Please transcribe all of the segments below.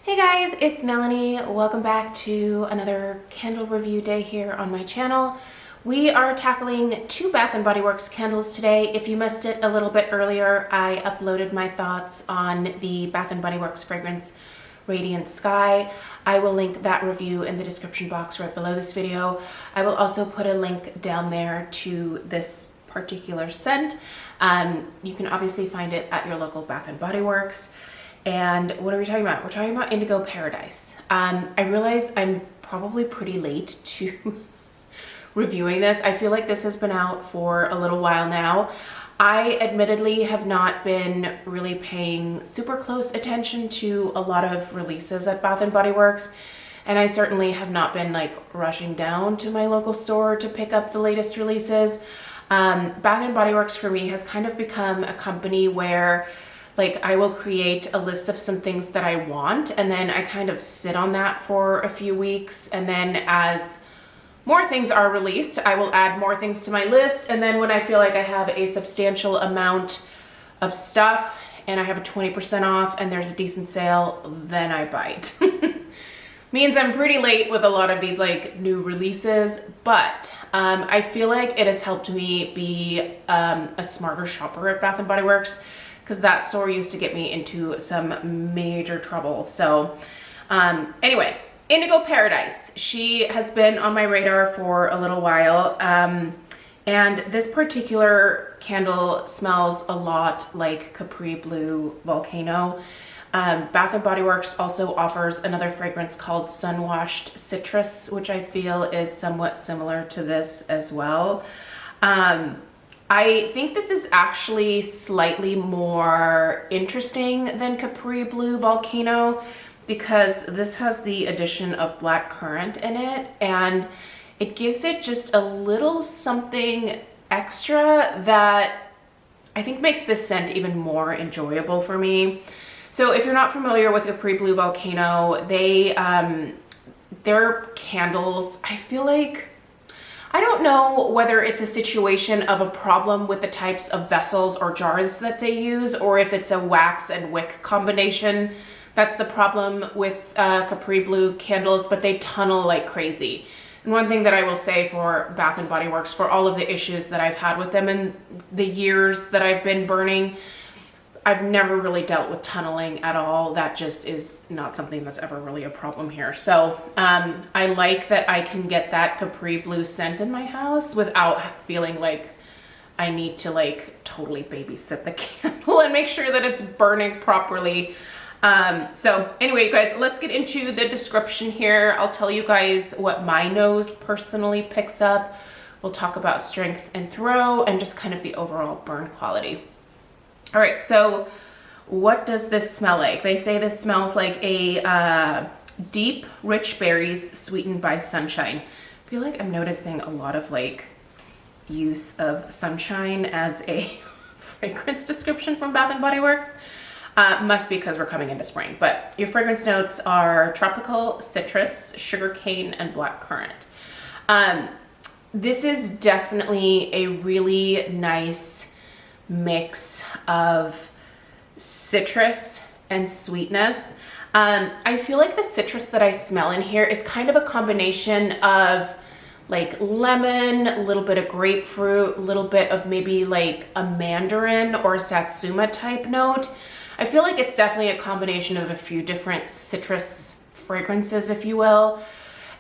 Hey guys, it's Melanie. Welcome back to another candle review day here on my channel. We are tackling two Bath & Body Works candles today. If you missed it a little bit earlier, I uploaded my thoughts on the Bath & Body Works fragrance Radiant Sky. I will link that review in the description box right below this video. I will also put a link down there to this particular scent. You can obviously find it at your local Bath & Body Works. And what are we talking about? We're talking about Indigo Paradise. I realize I'm probably pretty late to reviewing this. I feel like this has been out for a little while now. I admittedly have not been really paying super close attention to a lot of releases at Bath & Body Works. And I certainly have not been like rushing down to my local store to pick up the latest releases. Bath & Body Works for me has kind of become a company where like I will create a list of some things that I want, and then I kind of sit on that for a few weeks, and then as more things are released, I will add more things to my list, and then when I feel like I have a substantial amount of stuff and I have a 20% off and there's a decent sale, then I bite. Means I'm pretty late with a lot of these like new releases, but I feel like it has helped me be a smarter shopper at Bath & Body Works, because that store used to get me into some major trouble. So anyway, Indigo Paradise. She has been on my radar for a little while. And this particular candle smells a lot like Capri Blue Volcano. Bath & Body Works also offers another fragrance called Sun-Washed Citrus, which I feel is somewhat similar to this as well. I think this is actually slightly more interesting than Capri Blue Volcano because this has the addition of black currant in it, and it gives it just a little something extra that I think makes this scent even more enjoyable for me. So if you're not familiar with Capri Blue Volcano, their candles, I feel like, I don't know whether it's a situation of a problem with the types of vessels or jars that they use, or if it's a wax and wick combination. That's the problem with Capri Blue candles, but they tunnel like crazy. And one thing that I will say for Bath & Body Works, for all of the issues that I've had with them in the years that I've been burning, I've never really dealt with tunneling at all. That just is not something that's ever really a problem here. So I like that I can get that Capri Blue scent in my house without feeling like I need to like totally babysit the candle and make sure that it's burning properly. So anyway, you guys, let's get into the description here. I'll tell you guys what my nose personally picks up. We'll talk about strength and throw and just kind of the overall burn quality. All right, so what does this smell like? They say this smells like a deep, rich berries sweetened by sunshine. I feel like I'm noticing a lot of like use of sunshine as a fragrance description from Bath & Body Works. Must be because we're coming into spring, but your fragrance notes are tropical, citrus, sugarcane, and black currant. This is definitely a really nice mix of citrus and sweetness. I feel like the citrus that I smell in here is kind of a combination of like lemon, a little bit of grapefruit, a little bit of maybe like a mandarin or a satsuma type note. I feel like it's definitely a combination of a few different citrus fragrances, if you will.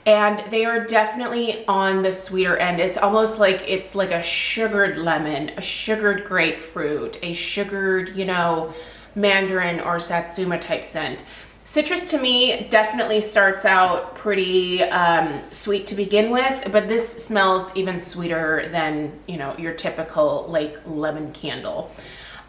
And they are definitely on the sweeter end. It's almost like it's like a sugared lemon, a sugared grapefruit, a sugared, you know, mandarin or satsuma type scent. Citrus to me definitely starts out pretty sweet to begin with, but this smells even sweeter than, you know, your typical like lemon candle.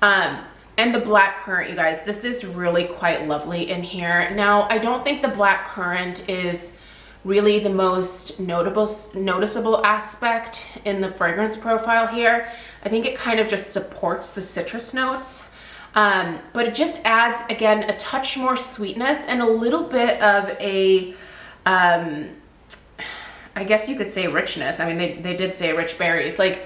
And the black currant, you guys, this is really quite lovely in here. Now, I don't think the black currant is really the most noticeable aspect in the fragrance profile here. I think it kind of just supports the citrus notes, but it just adds, again, a touch more sweetness and a little bit of a, I guess you could say richness. I mean, they did say rich berries, like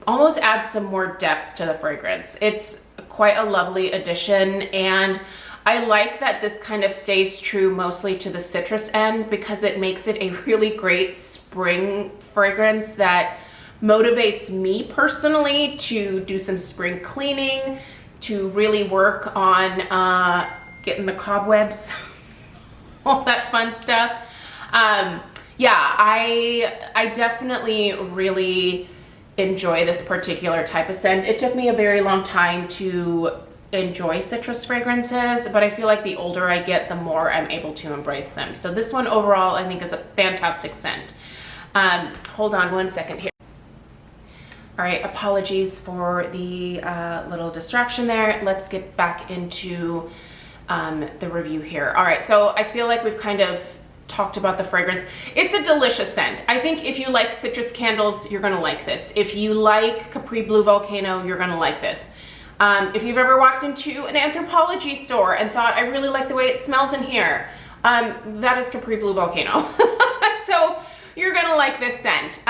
almost adds some more depth to the fragrance. It's quite a lovely addition, and I like that this kind of stays true mostly to the citrus end because it makes it a really great spring fragrance that motivates me personally to do some spring cleaning, to really work on getting the cobwebs, all that fun stuff. Yeah, I definitely really enjoy this particular type of scent. It took me a very long time to enjoy citrus fragrances, but I feel like the older I get, the more I'm able to embrace them. So this one overall, I think, is a fantastic scent. Hold on one second here. All right, apologies for the little distraction there. Let's get back into the review here. All right, so I feel like we've kind of talked about the fragrance. It's a delicious scent. I think if you like citrus candles, you're gonna like this. If you like Capri Blue Volcano, you're gonna like this. If you've ever walked into an Anthropologie store and thought, I really like the way it smells in here, that is Capri Blue Volcano. So you're gonna like this scent.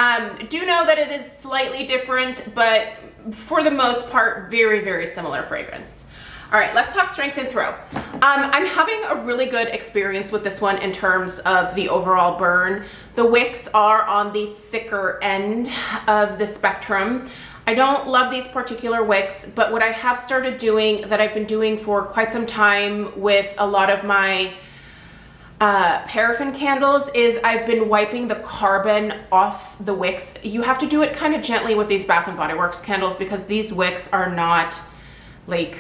Do know that it is slightly different, but for the most part, very, very similar fragrance. All right, let's talk strength and throw. I'm having a really good experience with this one in terms of the overall burn. The wicks are on the thicker end of the spectrum. I don't love these particular wicks, but what I have started doing, that I've been doing for quite some time with a lot of my paraffin candles, is I've been wiping the carbon off the wicks. You have to do it kind of gently with these Bath & Body Works candles because these wicks are not, like,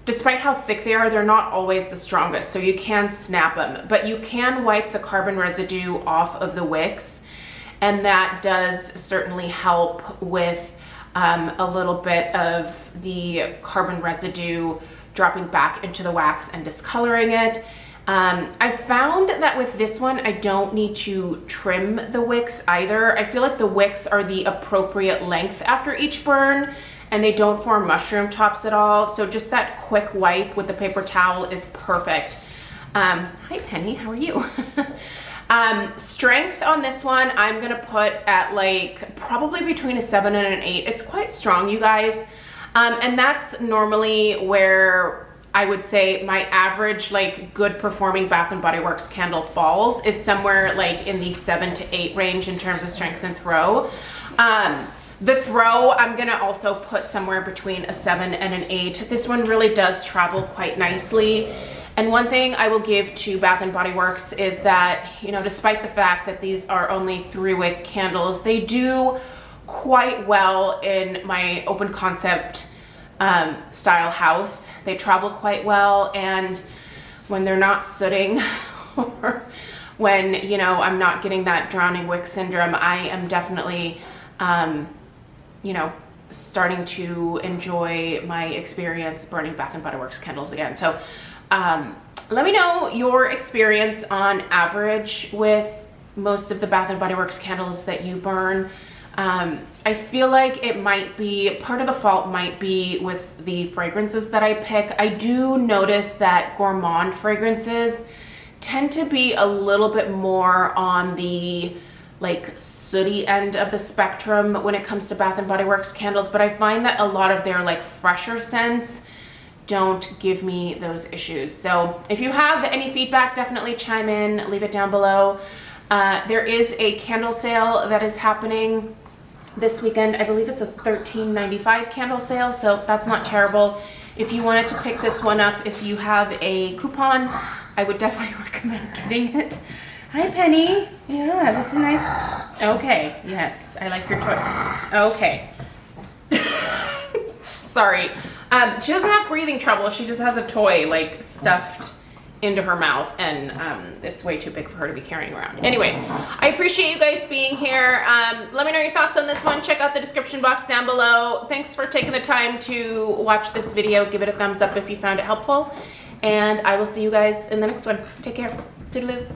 despite how thick they are, they're not always the strongest, so you can snap them, but you can wipe the carbon residue off of the wicks, and that does certainly help with a little bit of the carbon residue dropping back into the wax and discoloring it. I found that with this one, I don't need to trim the wicks either. I feel like the wicks are the appropriate length after each burn, and they don't form mushroom tops at all. So just that quick wipe with the paper towel is perfect. Hi Penny, how are you? Strength on this one, I'm gonna put at like probably between a 7 and an 8. It's quite strong, you guys. And that's normally where I would say my average, like, good performing Bath & Body Works candle falls, is somewhere like in the 7 to 8 range in terms of strength and throw. The throw, I'm gonna also put somewhere between a 7 and an 8. This one really does travel quite nicely. And one thing I will give to Bath & Body Works is that, you know, despite the fact that these are only 3-wick candles, they do quite well in my open concept style house. They travel quite well, and when they're not sooting or when, you know, I'm not getting that drowning wick syndrome, I am definitely, you know, starting to enjoy my experience burning Bath & Body Works candles again. So let me know your experience on average with most of the Bath & Body Works candles that you burn. I feel like it might be, part of the fault might be with the fragrances that I pick. I do notice that gourmand fragrances tend to be a little bit more on the, like, sooty end of the spectrum when it comes to Bath & Body Works candles, but I find that a lot of their, like, fresher scents don't give me those issues. So if you have any feedback, definitely chime in, leave it down below. There is a candle sale that is happening this weekend. I believe it's a $13.95 candle sale, so that's not terrible. If you wanted to pick this one up, if you have a coupon, I would definitely recommend getting it. Hi Penny. Yeah, this is nice. Okay, yes, I like your toy. Okay. Sorry. She doesn't have breathing trouble. She just has a toy, like, stuffed into her mouth, and it's way too big for her to be carrying around. Anyway, I appreciate you guys being here. Let me know your thoughts on this one. Check out the description box down below. Thanks for taking the time to watch this video. Give it a thumbs up if you found it helpful, and I will see you guys in the next one. Take care. Toodaloo.